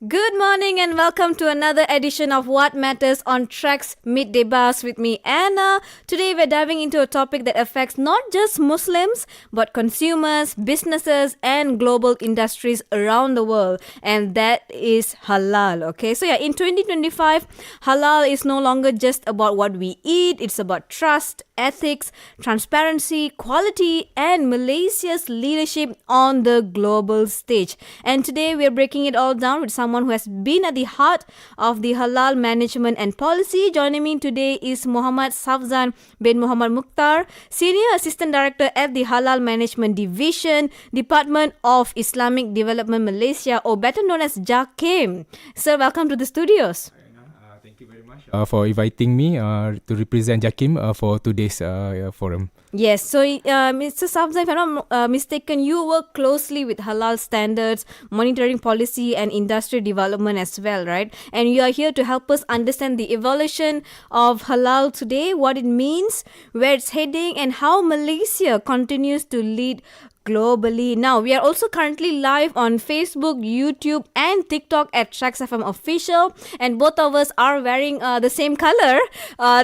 Good morning and welcome to another edition of What Matters on TRAXX Midday Buzz with me, Anna. Today we're diving into a topic that affects not just Muslims but consumers, businesses and global industries around the world, and that is halal. Okay, so in 2025, halal is no longer just about what we eat. It's about trust, ethics, transparency, quality and Malaysia's leadership on the global stage. And today we're breaking it all down with someone who has been at the heart of the halal management and policy. Joining me today is Safzan bin Muhammad Mukhtar, Senior Assistant Director at the Halal Management Division, Department of Islamic Development Malaysia, or better known as JAKIM. Sir, welcome to the studios. Thank you very much for inviting me to represent JAKIM for today's forum. Yes, so Mr. Safzan, if I'm not mistaken, you work closely with halal standards, monitoring policy and industry development as well, right? And you are here to help us understand the evolution of halal today, what it means, where it's heading, and how Malaysia continues to lead globally. Now, we are also currently live on Facebook, YouTube and TikTok at TRAXXfm Official, and both of us are wearing the same color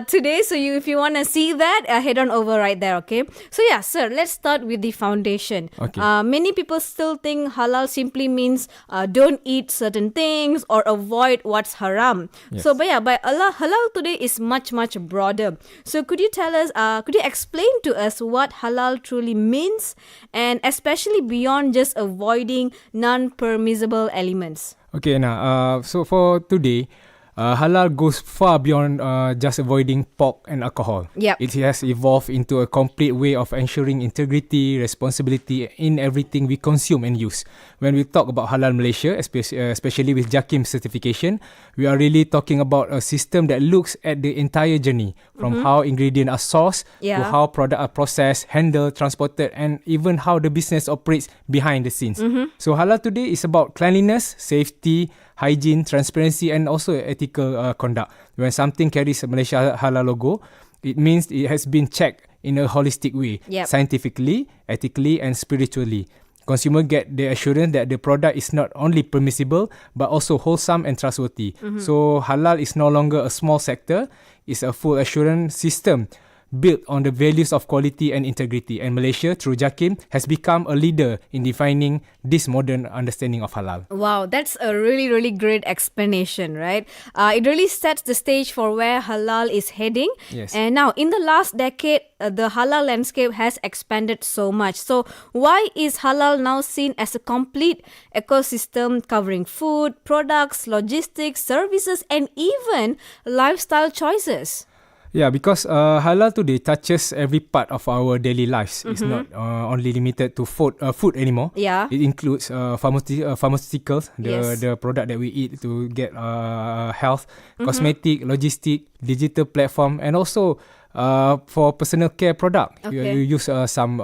today. So if you want to see that, head on over right there, okay? So sir, let's start with the foundation. Okay. Many people still think halal simply means don't eat certain things or avoid what's haram. Yes. So by Allah, halal today is much broader. So could you tell us, could you explain to us what halal truly means, and especially beyond just avoiding non-permissible elements? Okay, now, so for today, halal goes far beyond just avoiding pork and alcohol. Yep. It has evolved into a complete way of ensuring integrity, responsibility in everything we consume and use. When we talk about Halal Malaysia, especially with JAKIM certification, we are really talking about a system that looks at the entire journey, from how ingredients are sourced to how products are processed, handled, transported, and even how the business operates behind the scenes. So halal today is about cleanliness, safety, hygiene, transparency, and also ethical conduct. When something carries a Malaysia Halal logo, it means it has been checked in a holistic way, scientifically, ethically, and spiritually. Consumer get the assurance that the product is not only permissible but also wholesome and trustworthy. So halal is no longer a small sector; it's a full assurance system built on the values of quality and integrity. And Malaysia, through JAKIM, has become a leader in defining this modern understanding of halal. Wow, that's a really great explanation, right? It really sets the stage for where halal is heading. Yes. And now, in the last decade, the halal landscape has expanded so much. So why is halal now seen as a complete ecosystem covering food, products, logistics, services, and even lifestyle choices? Yeah, because halal today touches every part of our daily lives. It's not only limited to food anymore. Yeah. It includes pharmaceuticals, Yes. the product that we eat to get health, cosmetic, logistic, digital platform, and also for personal care product. Okay. You use some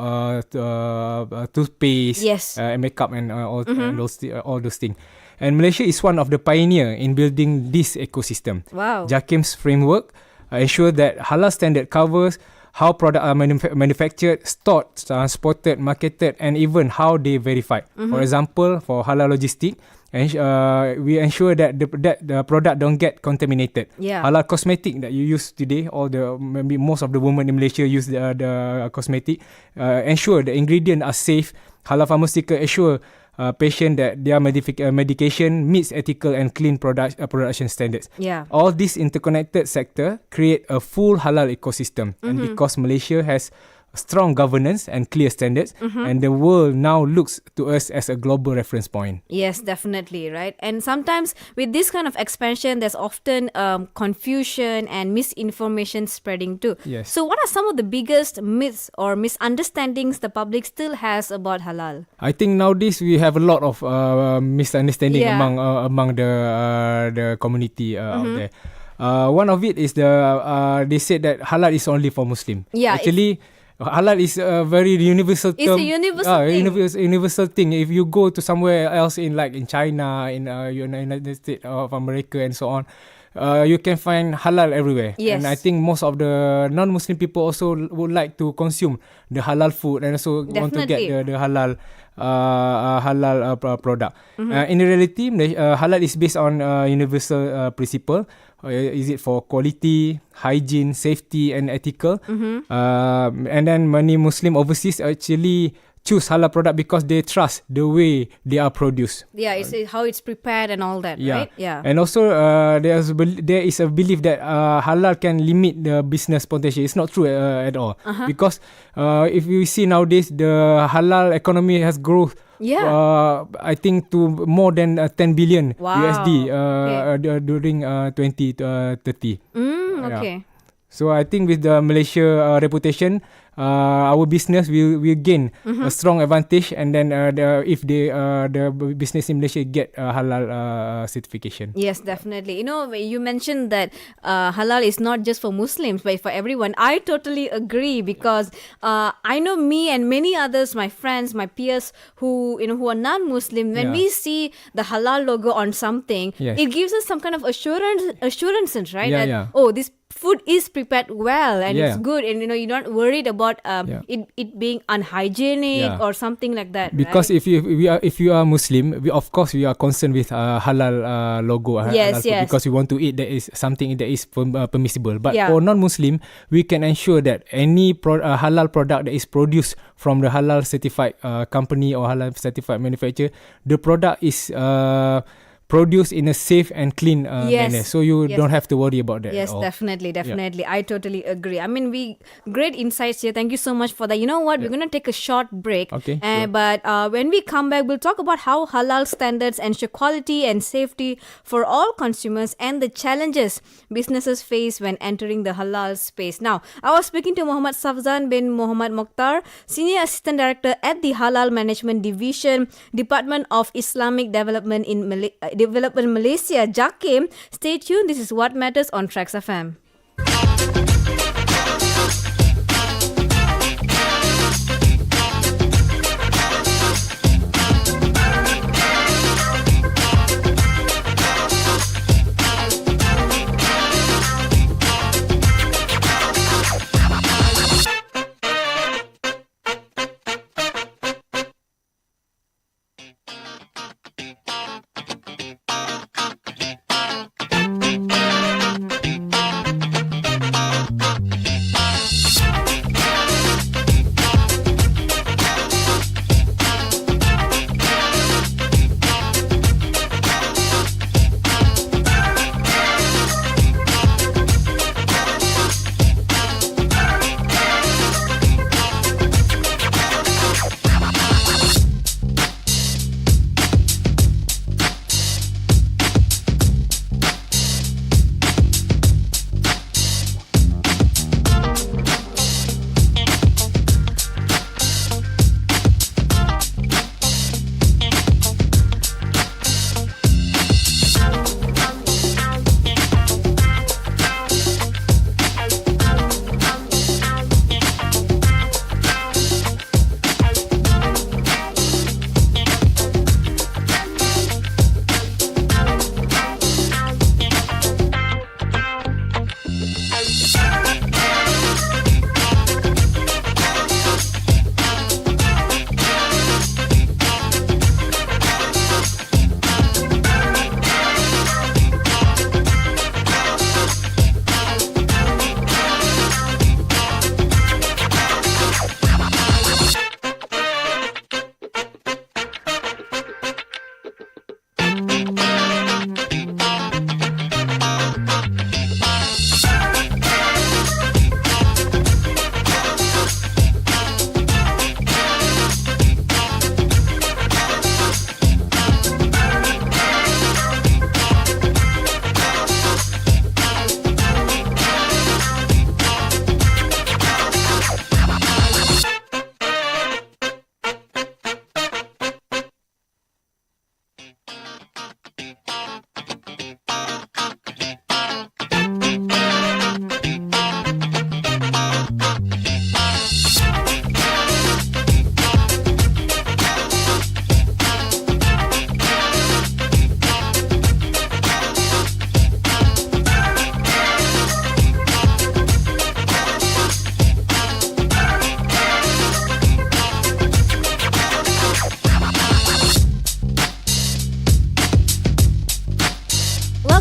toothpaste, Yes. and makeup and all those things. And Malaysia is one of the pioneer in building this ecosystem. Wow. JAKIM's framework ensure that halal standard covers how products are manufactured, stored, transported, marketed, and even how they verified. For example, for halal logistic, we ensure that the product don't get contaminated. Yeah. Halal cosmetic that you use today, maybe most of the women in Malaysia use the cosmetic, ensure the ingredients are safe. Halal pharmaceutical assure patient that their medication meets ethical and clean production standards. Yeah. All this interconnected sector create a full halal ecosystem. And because Malaysia has strong governance and clear standards, and the world now looks to us as a global reference point. Yes, definitely, right? And sometimes with this kind of expansion, there's often confusion and misinformation spreading too. Yes. So what are some of the biggest myths or misunderstandings the public still has about halal? I think nowadays we have a lot of misunderstanding Yeah. among the community out there. One of it is they said that halal is only for Muslim. Yeah, Actually, halal is a very universal term. It's a universal thing. Universal thing. If you go to somewhere else in China, in United States of America and so on, you can find halal everywhere. Yes. And I think most of the non-Muslim people also would like to consume the halal food and also want to get Definitely. the halal product. Mm-hmm. In reality, halal is based on universal principle. Is it for quality, hygiene, safety, and ethical? Mm-hmm. And then many Muslim overseas actually choose halal product because they trust the way they are produced. Yeah, it's how it's prepared and all that, Yeah. right? Yeah. And also there is a belief that halal can limit the business potential. It's not true at all. Because if you see nowadays, the halal economy has grown. Yeah. I think to more than 10 billion Wow. USD Okay. during 2030. Okay. So I think with the Malaysia reputation, our business will gain a strong advantage, and then if the business in Malaysia get halal certification. Yes, definitely. You know, you mentioned that halal is not just for Muslims, but for everyone. I totally agree because I know me and many others, my friends, my peers who are non-Muslim. When we see the halal logo on something, Yes. it gives us some kind of assurances, right? Yeah, that yeah. this food is prepared well and it's Yeah. good, and you're not worried about it being unhygienic Yeah. or something like that. Because right? if you are Muslim, of course we are concerned with halal logo, Yes, halal food, yes. because we want to eat that is something that is permissible. But Yeah. for non-Muslim, we can ensure that any halal product that is produced from the halal certified company or halal certified manufacturer, the product is produced in a safe and clean Yes. manner, so you Yes. don't have to worry about that. Yes, at all. definitely. I totally agree. I mean, great insights here. Thank you so much for that. You know what? We're going to take a short break. Okay, sure. But when we come back, we'll talk about how halal standards ensure quality and safety for all consumers and the challenges businesses face when entering the halal space. Now, I was speaking to Muhammad Safzan bin Muhammad Mukhtar, Senior Assistant Director at the Halal Management Division, Department of Islamic Development Development Malaysia, JAKIM. Stay tuned. This is What Matters on TRAXXfm.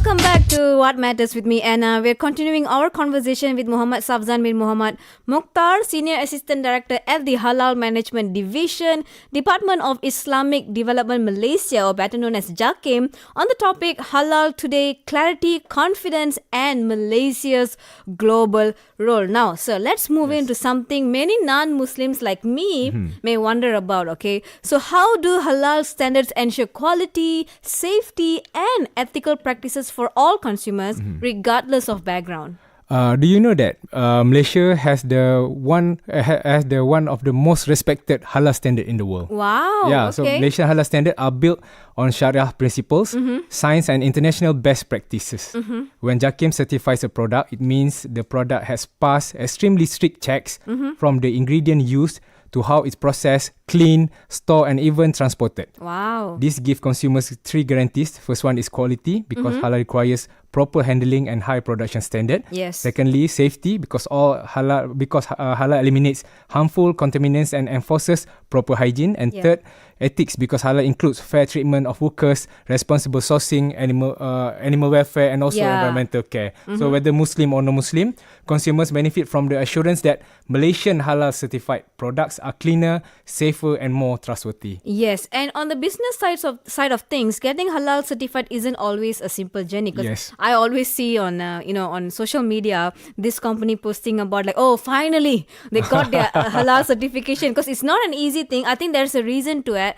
Welcome back to What Matters with me, Anna. We're continuing our conversation with Muhammad Safzan bin Muhammad Mukhtar, Senior Assistant Director at the Halal Management Division, Department of Islamic Development Malaysia, or better known as JAKIM, on the topic Halal Today, Clarity, Confidence and Malaysia's Global Role. Now, sir, let's move into something many non-Muslims like me may wonder about, okay? So how do halal standards ensure quality, safety and ethical practices for all consumers, regardless of background? Do you know that Malaysia has the one of the most respected halal standard in the world? Wow. Yeah, okay. so Malaysian halal standard are built on Sharia principles, science and international best practices. When JAKIM certifies a product, it means the product has passed extremely strict checks from the ingredient used to how it's processed, cleaned, stored and even transported. Wow. This gives consumers 3 guarantees. First one is quality, because halal requires proper handling and high production standard. Yes. Secondly, safety, because halal eliminates harmful contaminants and enforces proper hygiene. And third, ethics, because halal includes fair treatment of workers, responsible sourcing, animal welfare and also environmental care. So whether Muslim or non-Muslim, consumers benefit from the assurance that Malaysian halal certified products are cleaner, safer and more trustworthy. Yes, and on the business side of things, getting halal certified isn't always a simple journey. Because I always see on on social media this company posting about like, oh, finally they got their halal certification, because it's not an easy thing. I think there's a reason to that.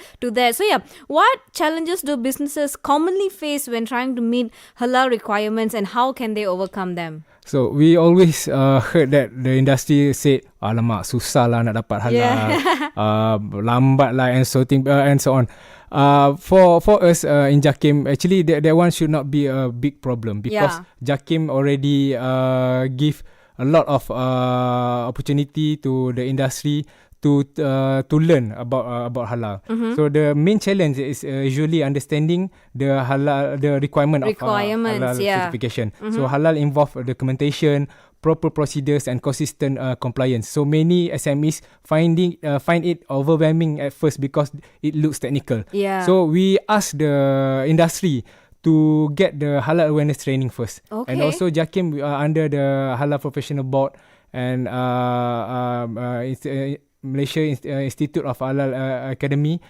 So yeah, what challenges do businesses commonly face when trying to meet halal requirements, and how can they overcome them? So we always heard that the industry said, alamak, susah lah nak dapat halal, lambat lah and so on. For us in JAKIM, actually that one should not be a big problem, because JAKIM already give a lot of opportunity to the industry to learn about halal. So the main challenge is usually understanding the halal, the requirement of halal certification. So halal involve documentation, proper procedures and consistent compliance. So many SMEs find it overwhelming at first because it looks technical. So we ask the industry to get the halal awareness training first. And also JAKIM under the Halal Professional Board and Malaysia Institute of Halal Academy.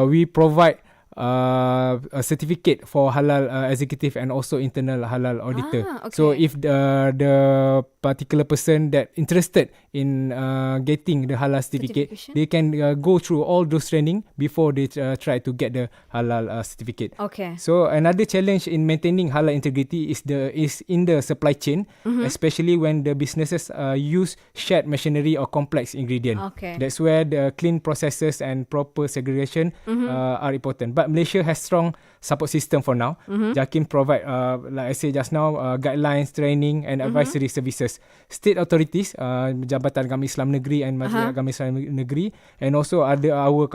We provide a certificate for halal executive and also internal halal auditor. So if the particular person that interested in getting the halal certificate, they can go through all those training before they try to get the halal certificate. So another challenge in maintaining halal integrity is in the supply chain, especially when the businesses use shared machinery or complex ingredient. That's where the clean processes and proper segregation are important. But Malaysia has strong support system for now. JAKIM provide, like I said just now, guidelines, training and advisory services. State authorities, Jabatan Agama Islam Negeri and Majlis Agama Islam Negeri, and also our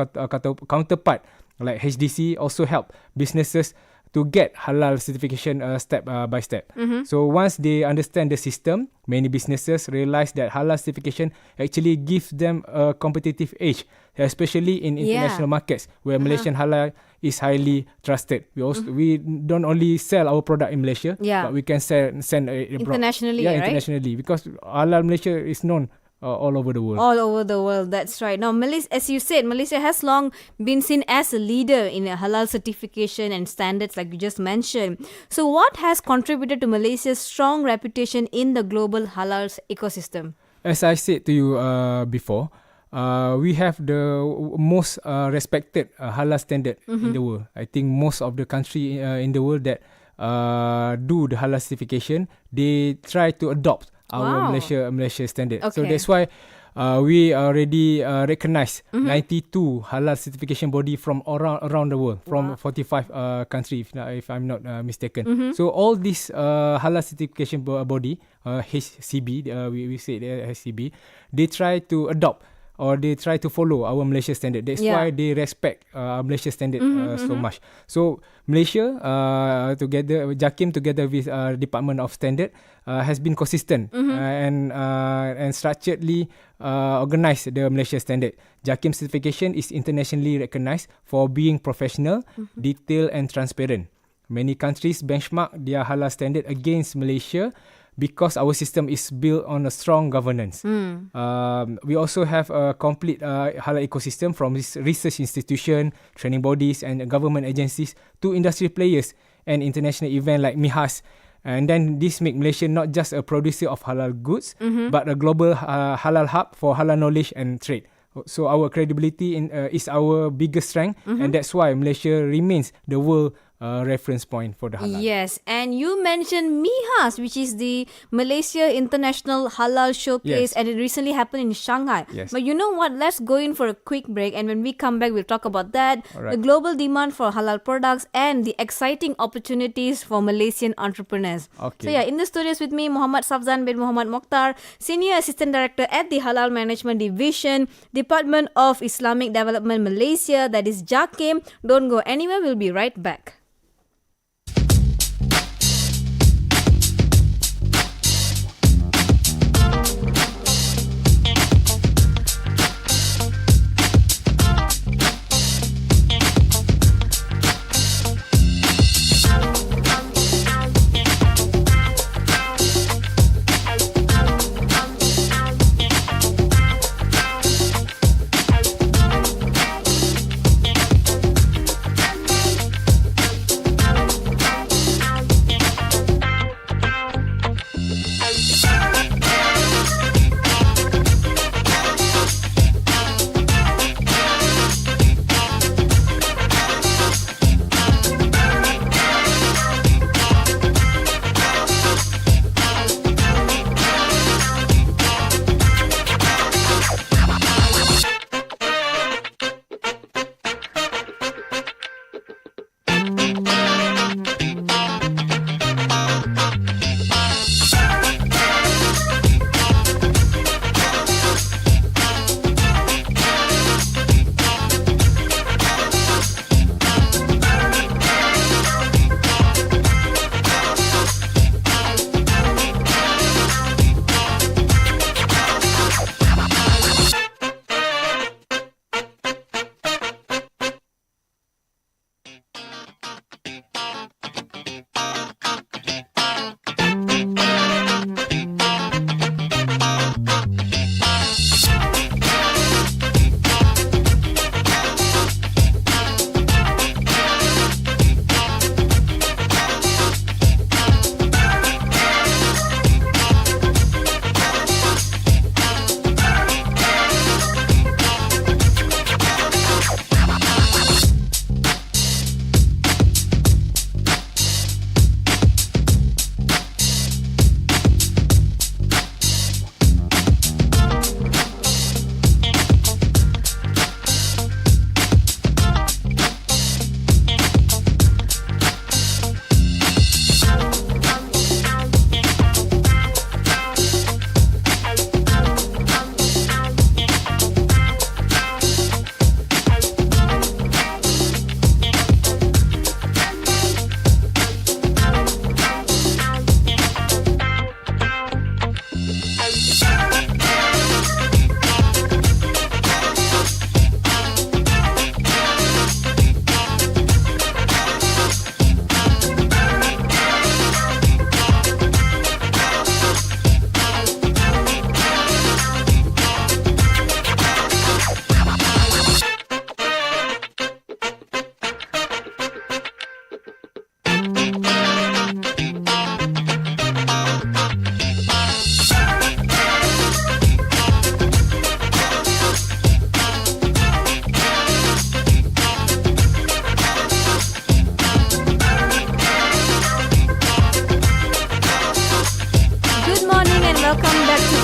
counterpart like HDC also help businesses to get halal certification step by step. So once they understand the system, many businesses realize that halal certification actually gives them a competitive edge, especially in international markets where Malaysian halal is highly trusted. We don't only sell our product in Malaysia, but we can send it abroad. Internationally, right? Internationally, because halal Malaysia is known all over the world. All over the world, that's right. Now, as you said, Malaysia has long been seen as a leader in halal certification and standards like you just mentioned. So what has contributed to Malaysia's strong reputation in the global halal ecosystem? As I said to you before, we have the most respected halal standard in the world. I think most of the country in the world that do the halal certification, they try to adopt our Malaysia standard. So that's why we already recognize 92 halal certification body from around the world, from 45 countries, if I'm not mistaken. So all this halal certification body, HCB, we say HCB, they try to adopt or they try to follow our Malaysia standard. That's why they respect Malaysia standard so much. So Malaysia, together JAKIM together with Department of Standard, has been consistent and structuredly organized the Malaysia standard. JAKIM certification is internationally recognized for being professional, detailed and transparent. Many countries benchmark their halal standard against Malaysia because our system is built on a strong governance. We also have a complete halal ecosystem from research institution, training bodies and government agencies to industry players and international events like MIHAS. And then this make Malaysia not just a producer of halal goods, but a global halal hub for halal knowledge and trade. So our credibility is our biggest strength, and that's why Malaysia remains the world reference point for the halal. Yes, and you mentioned MIHAS, which is the Malaysia International Halal Showcase, Yes. and it recently happened in Shanghai. Yes. But you know what? Let's go in for a quick break, and when we come back, we'll talk about that, Alright. the global demand for halal products, and the exciting opportunities for Malaysian entrepreneurs. Okay. So yeah, in the studios with me, Muhammad Safzan bin Muhammad Mukhtar, Senior Assistant Director at the Halal Management Division, Department of Islamic Development Malaysia, that is JAKIM. Don't go anywhere, we'll be right back.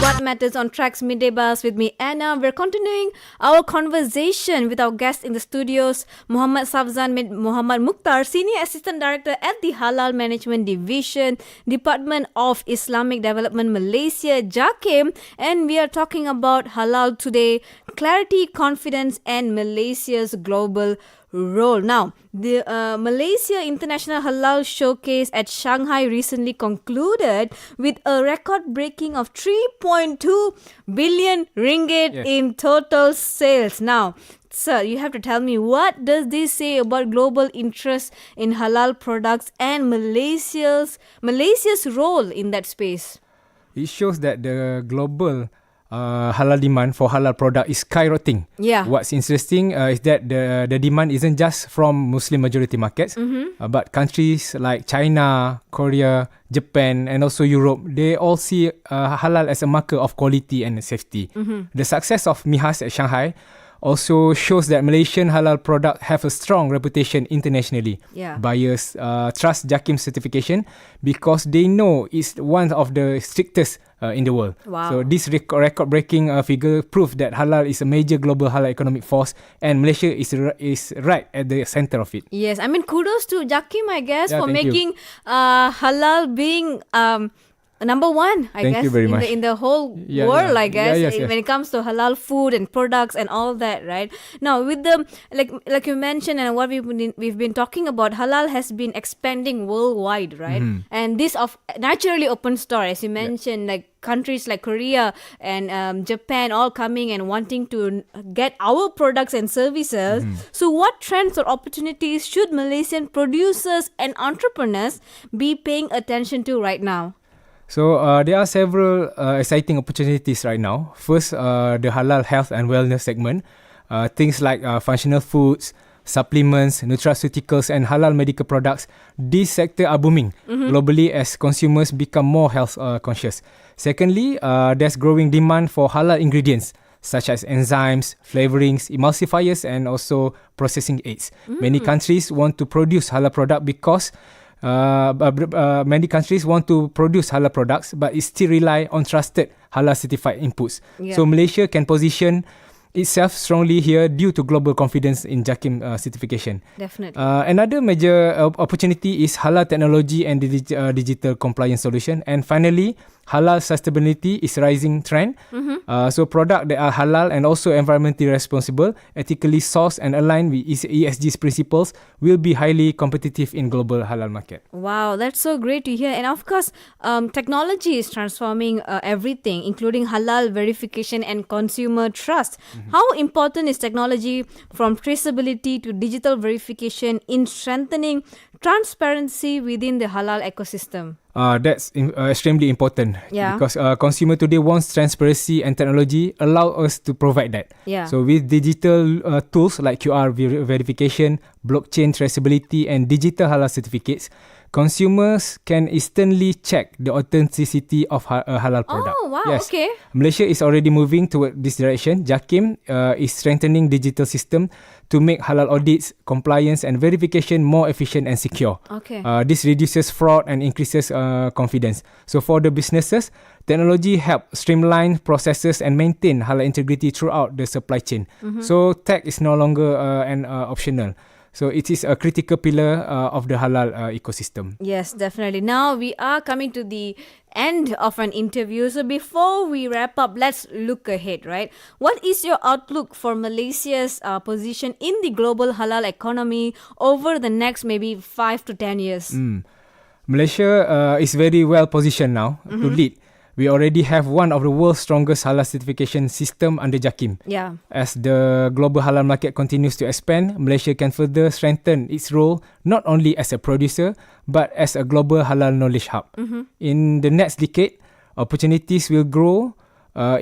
What Matters on Tracks Midday Buzz with me, Anna. We're continuing our conversation with our guest in the studios, Muhammad Safzan bin Muhammad Mukhtar, Senior Assistant Director at the Halal Management Division, Department of Islamic Development Malaysia, JAKIM, and we are talking about halal today, clarity, confidence, and Malaysia's global role. Now, the Malaysia International Halal Showcase at Shanghai recently concluded with a record-breaking of 3.2 billion ringgit Yes. in total sales. Now, sir, you have to tell me, what does this say about global interest in halal products and Malaysia's role in that space? It shows that the global halal demand for halal product is skyrocketing. Yeah. What's interesting is that the demand isn't just from Muslim majority markets, but countries like China, Korea, Japan, and also Europe, they all see halal as a marker of quality and safety. The success of Mihas at Shanghai also shows that Malaysian halal product have a strong reputation internationally. Yeah. Buyers trust JAKIM certification because they know it's one of the strictest in the world. Wow. So this record-breaking figure prove that halal is a major global halal economic force, and Malaysia is right at the center of it. Yes, I mean, kudos to JAKIM, I guess, Yeah, for thank you. making halal being number one, I Thank guess, you very much. in the whole Yeah, world, yeah. I guess, Yeah, yes. when it comes to halal food and products and all that, right? Now, with the like you mentioned and what we've been talking about, halal has been expanding worldwide, right? And this naturally opens door, as you mentioned, like countries like Korea and Japan all coming and wanting to get our products and services. So what trends or opportunities should Malaysian producers and entrepreneurs be paying attention to right now? So there are several exciting opportunities right now. First, the halal health and wellness segment. Things like functional foods, supplements, nutraceuticals, and halal medical products. These sectors are booming globally as consumers become more health conscious. Secondly, there's growing demand for halal ingredients such as enzymes, flavorings, emulsifiers, and also processing aids. Many countries want to produce halal product because many countries want to produce halal products, but it still rely on trusted halal certified inputs. Yeah. So Malaysia can position itself strongly here due to global confidence in JAKIM certification. Definitely. Another major opportunity is halal technology and digital compliance solution. And finally, halal sustainability is rising trend. So products that are halal and also environmentally responsible, ethically sourced and aligned with ESG's principles will be highly competitive in global halal market. Wow, that's so great to hear. And of course, technology is transforming everything, including halal verification and consumer trust. How important is technology from traceability to digital verification in strengthening transparency within the halal ecosystem? That's extremely important. Yeah. Because consumer today wants transparency, and technology allow us to provide that. Yeah. So with digital tools like QR verification, blockchain traceability, and digital halal certificates, consumers can instantly check the authenticity of a halal product. Oh, wow, Yes. okay. Malaysia is already moving toward this direction. JAKIM is strengthening digital system to make halal audits, compliance, and verification more efficient and secure. Okay. This reduces fraud and increases confidence. So for the businesses, technology help streamline processes and maintain halal integrity throughout the supply chain. So tech is no longer an optional. So it is a critical pillar of the halal ecosystem. Yes, definitely. Now we are coming to the end of an interview. So before we wrap up, let's look ahead, right? What is your outlook for Malaysia's position in the global halal economy over the next maybe 5 to 10 years? Malaysia is very well positioned now to lead. We already have one of the world's strongest halal certification system under JAKIM. Yeah. As the global halal market continues to expand, Malaysia can further strengthen its role not only as a producer but as a global halal knowledge hub. In the next decade, opportunities will grow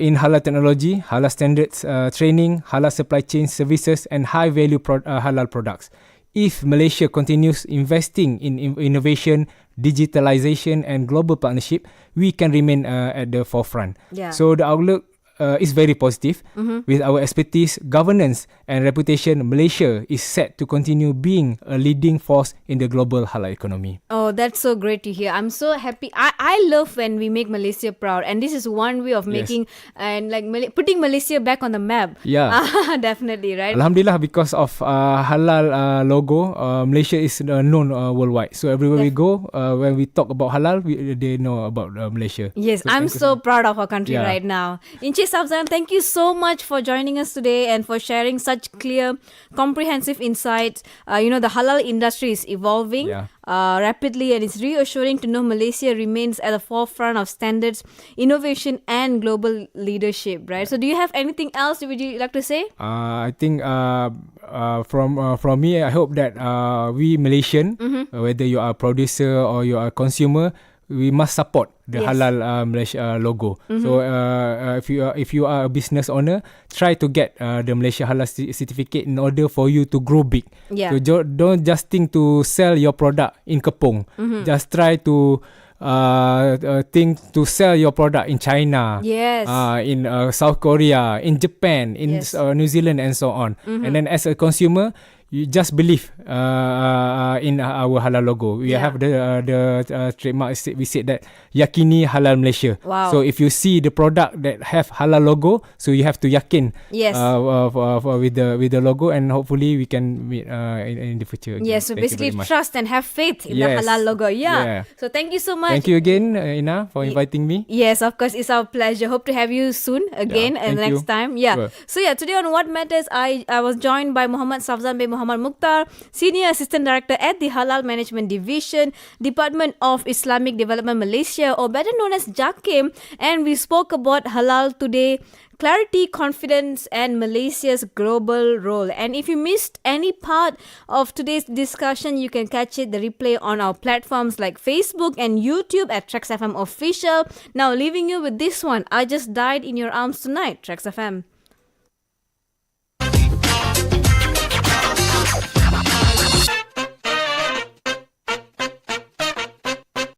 in halal technology, halal standards training, halal supply chain services, and high-value halal products. If Malaysia continues investing in innovation, digitalization, and global partnership, we can remain at the forefront. Yeah. So the outlook is very positive. With our expertise, governance, and reputation, Malaysia is set to continue being a leading force in the global halal economy. Oh, that's so great to hear. I'm so happy. I love when we make Malaysia proud, and this is one way of making and like putting Malaysia back on the map. Yeah. Definitely, right? Alhamdulillah, because of halal logo, Malaysia is known worldwide. So everywhere we go, when we talk about halal, they know about Malaysia. Yes, So I'm thank you so proud of our country Yeah. right now. Encik, Okay, Safzan, thank you so much for joining us today and for sharing such clear, comprehensive insights. The halal industry is evolving rapidly, and it's reassuring to know Malaysia remains at the forefront of standards, innovation, and global leadership, right? So do you have anything else would you like to say? I think from me, I hope that we Malaysian, whether you are a producer or you are a consumer, we must support the halal Malaysia logo. So if you are a business owner, try to get the Malaysia Halal certificate in order for you to grow big. So don't just think to sell your product in Kepong. Just try to think to sell your product in China, in South Korea, in Japan, in New Zealand, and so on. And then as a consumer, you just believe in our halal logo. We have the trademark. We said that yakini halal Malaysia. Wow. So if you see the product that have halal logo, so you have to yakin with the logo, and hopefully we can meet in the future again. Yes, so basically trust and have faith in the halal logo. So thank you so much. Thank you again, Ina, for inviting me. Yes, of course, it's our pleasure. Hope to have you soon again and next time. Sure. So today on What Matters, I was joined by Safzan bin Muhammad Mukhtar, Senior Assistant Director at the Halal Management Division, Department of Islamic Development Malaysia, or better known as JAKIM, and we spoke about halal today, clarity, confidence, and Malaysia's global role. And if you missed any part of today's discussion, you can catch the replay on our platforms like Facebook and YouTube at TRAXXfm Official. Now leaving you with this one, I Just Died in Your Arms Tonight, TRAXXfm.